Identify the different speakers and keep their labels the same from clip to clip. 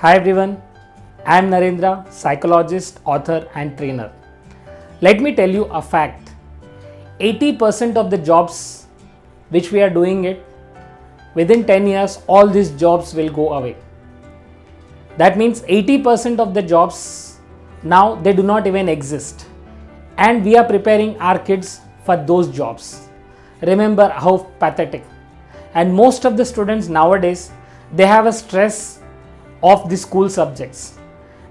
Speaker 1: Hi everyone, I am Narendra, psychologist, author and trainer. Let me tell you a fact. 80% of the jobs which we are doing it, within 10 years all these jobs will go away. That means 80% of the jobs now they do not even exist, and we are preparing our kids for those jobs. Remember how pathetic. And most of the students nowadays, they have a stress of the school subjects,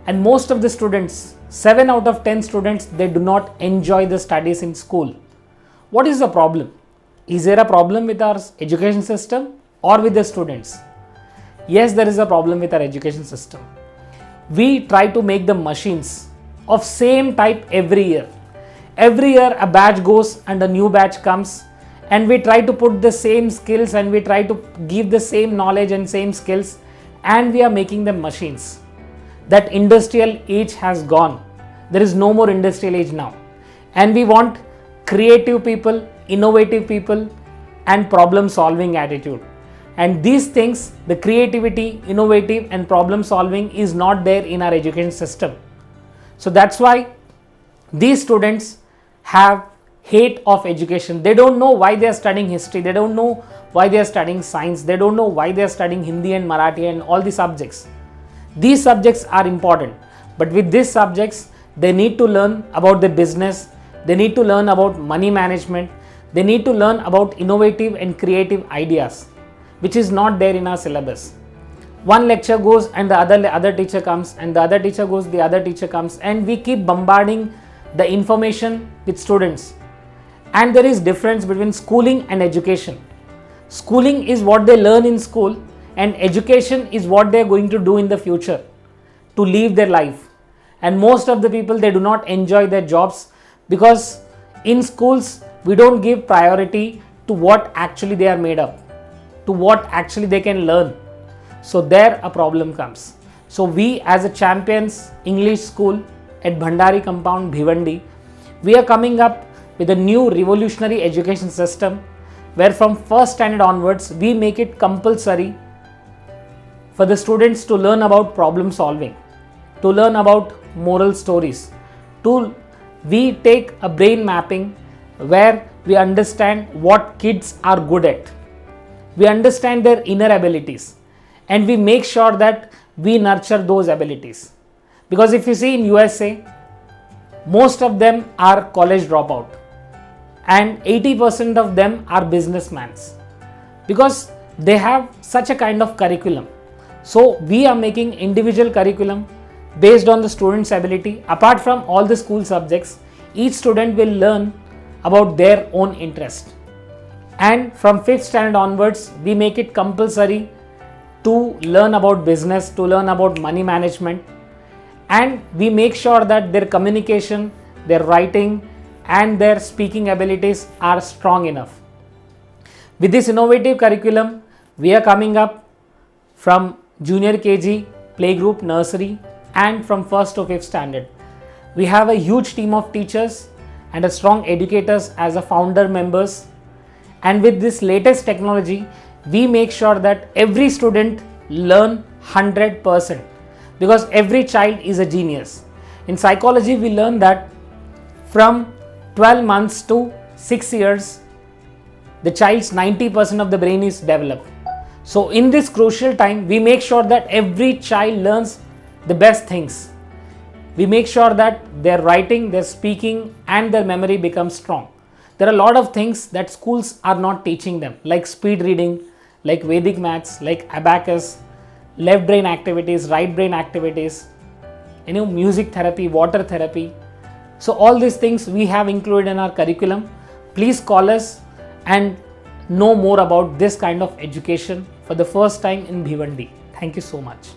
Speaker 1: and most of the students, 7 out of 10 students, they do not enjoy the studies in school. What is the problem? Is there a problem with our education system or with the students? Yes, there is a problem with our education system. We try to make the machines of same type every year. Every year a batch goes and a new batch comes, and we try to put the same skills and we try to give the same knowledge and same skills, and we are making them machines. That industrial age has gone. There is no more industrial age now, and we want creative people, innovative people and problem solving attitude. And these things, the creativity, innovative and problem solving, is not there in our education system. So that's why these students have hate of education. They don't know why they are studying history, they don't know why they are studying science, they don't know why they are studying Hindi and Marathi and all the subjects. These subjects are important, but with these subjects they need to learn about the business, they need to learn about money management, they need to learn about innovative and creative ideas, which is not there in our syllabus. One lecture goes and the other teacher comes, and the other teacher goes, the other teacher comes, and we keep bombarding the information with students. And there is difference between schooling and education. Schooling is what they learn in school, and education is what they are going to do in the future to live their life. And most of the people, they do not enjoy their jobs, because in schools we don't give priority to what actually they are made of, to what actually they can learn. So there a problem comes. So we, as a Champions English School at Bhandari Compound, Bhivandi, we are coming up with a new revolutionary education system, where from first standard onwards we make it compulsory for the students to learn about problem solving, to learn about moral stories. We take a brain mapping where we understand what kids are good at. We understand their inner abilities, and we make sure that we nurture those abilities. Because if you see in USA, most of them are college dropout, and 80% of them are businessmen, because they have such a kind of curriculum. So we are making individual curriculum based on the student's ability. Apart from all the school subjects, each student will learn about their own interest. And from 5th standard onwards, we make it compulsory to learn about business, to learn about money management, and we make sure that their communication, their writing and their speaking abilities are strong enough. With this innovative curriculum, we are coming up from junior KG, playgroup, nursery, and from 1st to 5th standard. We have a huge team of teachers and a strong educators as a founder members. And with this latest technology, we make sure that every student learn 100%, because every child is a genius. In psychology, we learn that from 12 months to 6 years, the child's 90% of the brain is developed. So in this crucial time, we make sure that every child learns the best things. We make sure that their writing, their speaking and their memory becomes strong. There are a lot of things that schools are not teaching them, like speed reading, like Vedic maths, like abacus, left brain activities, right brain activities, music therapy, water therapy. So all these things we have included in our curriculum. Please call us and know more about this kind of education for the first time in Bhivandi. Thank you so much.